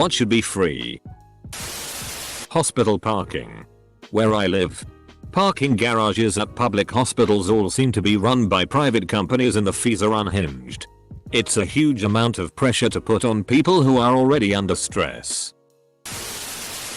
What should be free? Hospital parking. Where I live, parking garages at public hospitals all seem to be run by private companies and the fees are unhinged. It's a huge amount of pressure to put on people who are already under stress.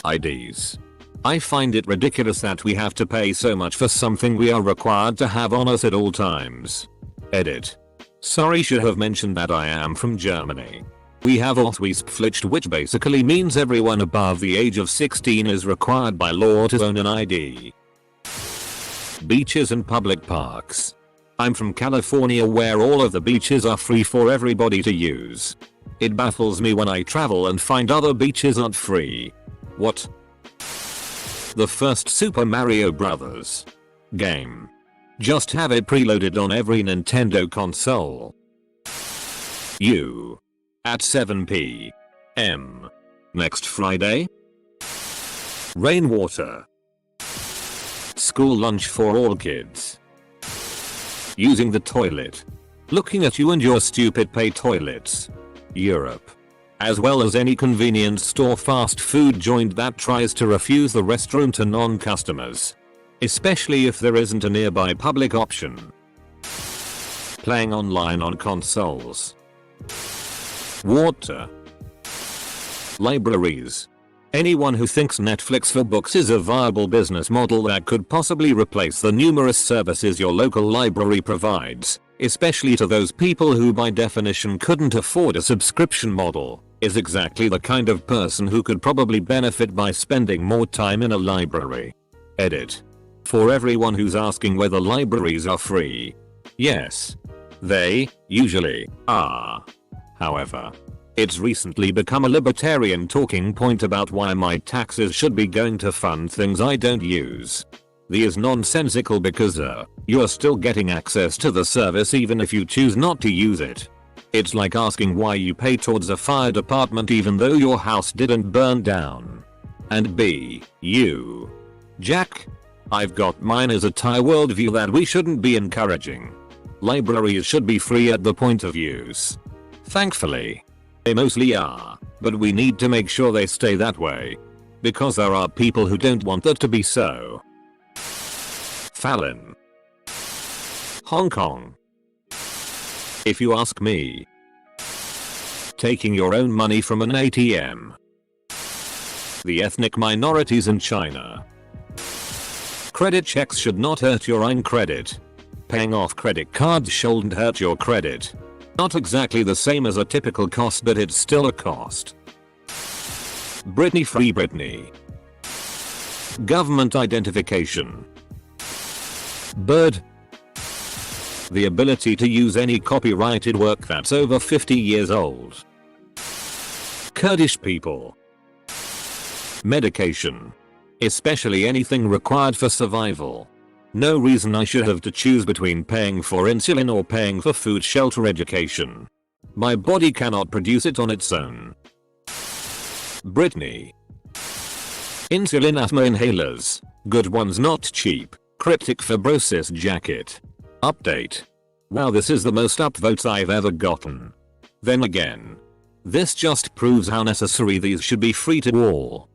IDs. I find it ridiculous that we have to pay so much for something we are required to have on us at all times. Edit. Sorry, should have mentioned that I am from Germany. We have Ausweispflicht, which basically means everyone above the age of 16 is required by law to own an ID. Beaches and public parks. I'm from California, where all of the beaches are free for everybody to use. It baffles me when I travel and find other beaches aren't free. What? The first Super Mario Bros. Game. Just have it preloaded on every Nintendo console. You. At 7 p.m. next Friday. Rainwater. School lunch for all kids. Using the toilet. Looking at you and your stupid pay toilets. Europe. As well as any convenience store fast food joint that tries to refuse the restroom to non-customers. Especially if there isn't a nearby public option. Playing online on consoles. Water. Libraries. Anyone who thinks Netflix for books is a viable business model that could possibly replace the numerous services your local library provides, especially to those people who by definition couldn't afford a subscription model, is exactly the kind of person who could probably benefit by spending more time in a library. Edit. For everyone who's asking whether libraries are free. Yes. They usually are. However, it's recently become a libertarian talking point about why my taxes should be going to fund things I don't use. This is nonsensical because you're still getting access to the service even if you choose not to use it. It's like asking why you pay towards a fire department even though your house didn't burn down. And B. You. Jack? I've got mine as a Thai worldview that we shouldn't be encouraging. Libraries should be free at the point of use. Thankfully, they mostly are, but we need to make sure they stay that way. Because there are people who don't want that to be so. Fallon. Hong Kong. If you ask me. Taking your own money from an ATM. The ethnic minorities in China. Credit checks should not hurt your own credit. Paying off credit cards shouldn't hurt your credit. Not exactly the same as a typical cost, but it's still a cost. Britney free Britney. Government identification. Bird. The ability to use any copyrighted work that's over 50 years old. Kurdish people. Medication. Especially anything required for survival. No reason I should have to choose between paying for insulin or paying for food, shelter, education. My body cannot produce it on its own. Britney. Insulin asthma inhalers. Good ones, not cheap. Cryptic fibrosis jacket. Update. Wow, this is the most upvotes I've ever gotten. Then again, this just proves how necessary these should be free to all.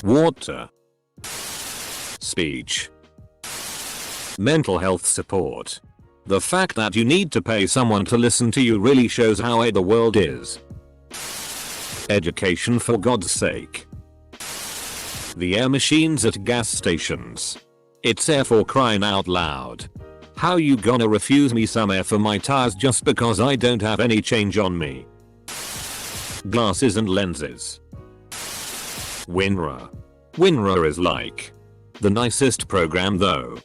Water. Speech. Mental health support. The fact that you need to pay someone to listen to you really shows how the world is. Education, for God's sake. The air machines at gas stations. It's air, for crying out loud. How you gonna refuse me some air for my tires just because I don't have any change on me? Glasses and lenses. WinRAR. WinRAR is like the nicest program though.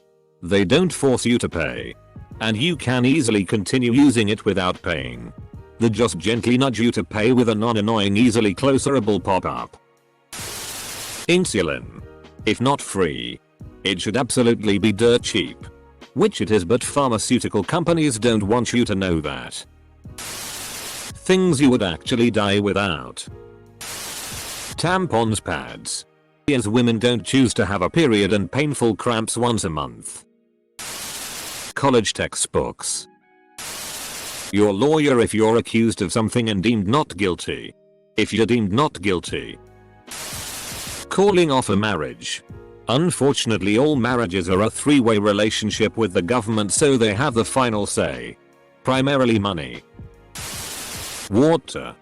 They don't force you to pay. And you can easily continue using it without paying. They just gently nudge you to pay with a non-annoying, easily closerable pop-up. Insulin. If not free, it should absolutely be dirt cheap. Which it is, but pharmaceutical companies don't want you to know that. Things you would actually die without. Tampons, pads. As women don't choose to have a period and painful cramps once a month. College textbooks. Your lawyer if you're accused of something and deemed not guilty. if you're deemed not guilty. Calling off a marriage. Unfortunately, all marriages are a three-way relationship with the government, so they have the final say. Primarily money. Water.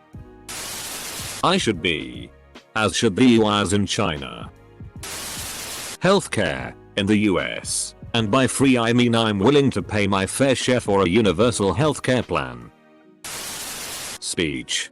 I should be. As should the US in China. Healthcare, in the US. And by free I mean I'm willing to pay my fair share for a universal healthcare plan. Speech.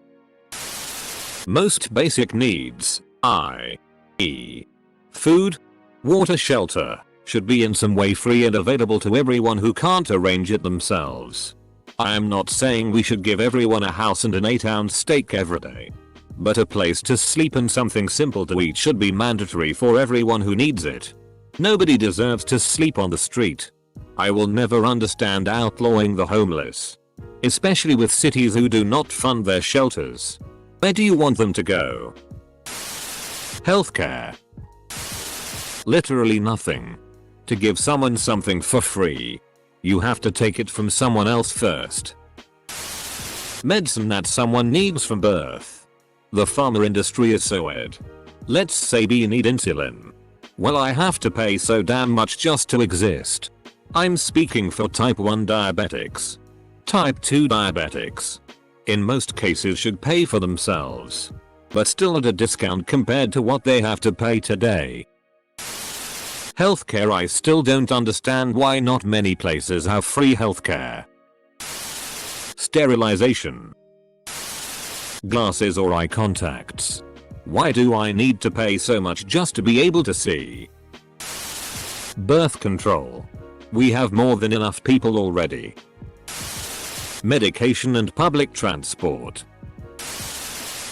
Most basic needs, i.e. food, water, shelter, should be in some way free and available to everyone who can't arrange it themselves. I am not saying we should give everyone a house and an 8-ounce steak every day. But a place to sleep and something simple to eat should be mandatory for everyone who needs it. Nobody deserves to sleep on the street. I will never understand outlawing the homeless. Especially with cities who do not fund their shelters. Where do you want them to go? Healthcare. Literally nothing. To give someone something for free, you have to take it from someone else first. Medicine that someone needs from birth. The pharma industry is so weird. Let's say we need insulin. Well, I have to pay so damn much just to exist. I'm speaking for type 1 diabetics. Type 2 diabetics, in most cases, should pay for themselves. But still at a discount compared to what they have to pay today. Healthcare. I still don't understand why not many places have free healthcare. Sterilization. Glasses or eye contacts. Why do I need to pay so much just to be able to see? Birth control. We have more than enough people already. Medication and public transport.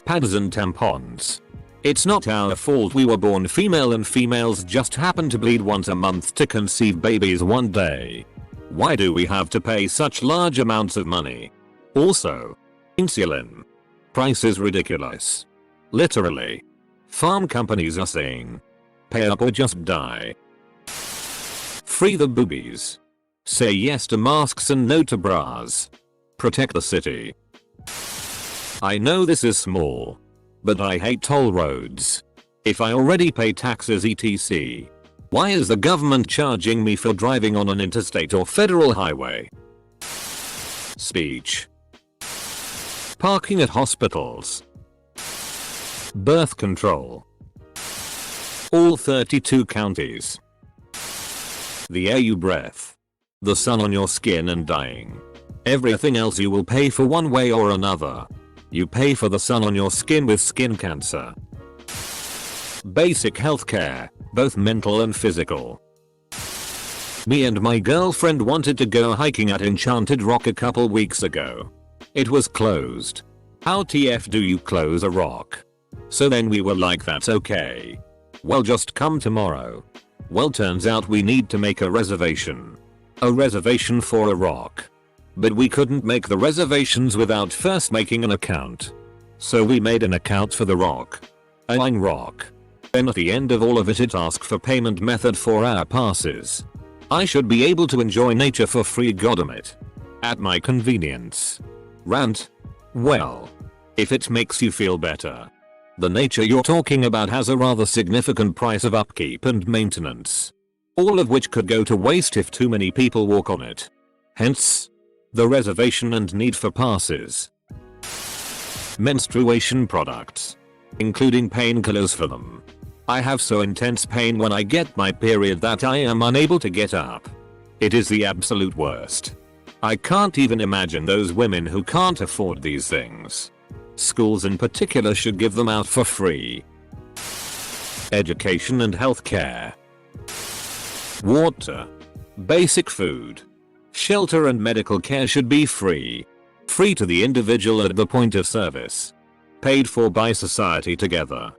Pads and tampons. It's not our fault we were born female and females just happen to bleed once a month to conceive babies one day. Why do we have to pay such large amounts of money? Also, insulin. Price is ridiculous. Literally. Farm companies are saying, pay up or just die. Free the boobies. Say yes to masks and no to bras. Protect the city. I know this is small, but I hate toll roads. If I already pay taxes etc., why is the government charging me for driving on an interstate or federal highway? Speech. Parking at hospitals. Birth control. All 32 counties. The air you breathe. The sun on your skin and dying. Everything else you will pay for one way or another. You pay for the sun on your skin with skin cancer. Basic healthcare, both mental and physical. Me and my girlfriend wanted to go hiking at Enchanted Rock a couple weeks ago. It was closed. How TF do you close a rock? So then we were like, that's okay. Well, just come tomorrow. Well, turns out we need to make a reservation. A reservation for a rock. But we couldn't make the reservations without first making an account. So we made an account for the rock. A rock. Then at the end of all of it asked for payment method for our passes. I should be able to enjoy nature for free, goddammit. At my convenience. Rant. Well, if it makes you feel better. The nature you're talking about has a rather significant price of upkeep and maintenance. All of which could go to waste if too many people walk on it. Hence, the reservation and need for passes. Menstruation products. Including painkillers for them. I have so intense pain when I get my period that I am unable to get up. It is the absolute worst. I can't even imagine those women who can't afford these things. Schools in particular should give them out for free. Education and healthcare. Water. Basic food. Shelter and medical care should be free. Free to the individual at the point of service. Paid for by society together.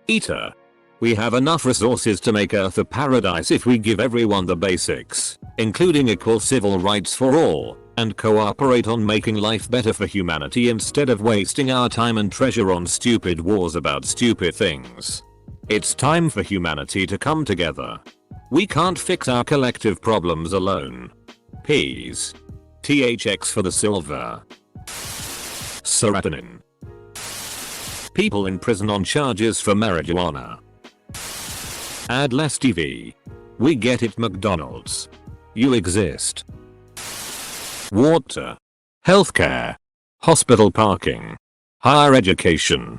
Eater. We have enough resources to make Earth a paradise if we give everyone the basics, including equal civil rights for all, and cooperate on making life better for humanity instead of wasting our time and treasure on stupid wars about stupid things. It's time for humanity to come together. We can't fix our collective problems alone. Peace. THX for the silver. Serotonin. People in prison on charges for marijuana. Add less TV. We get it, McDonald's. You exist. Water. Healthcare. Hospital parking. Higher education.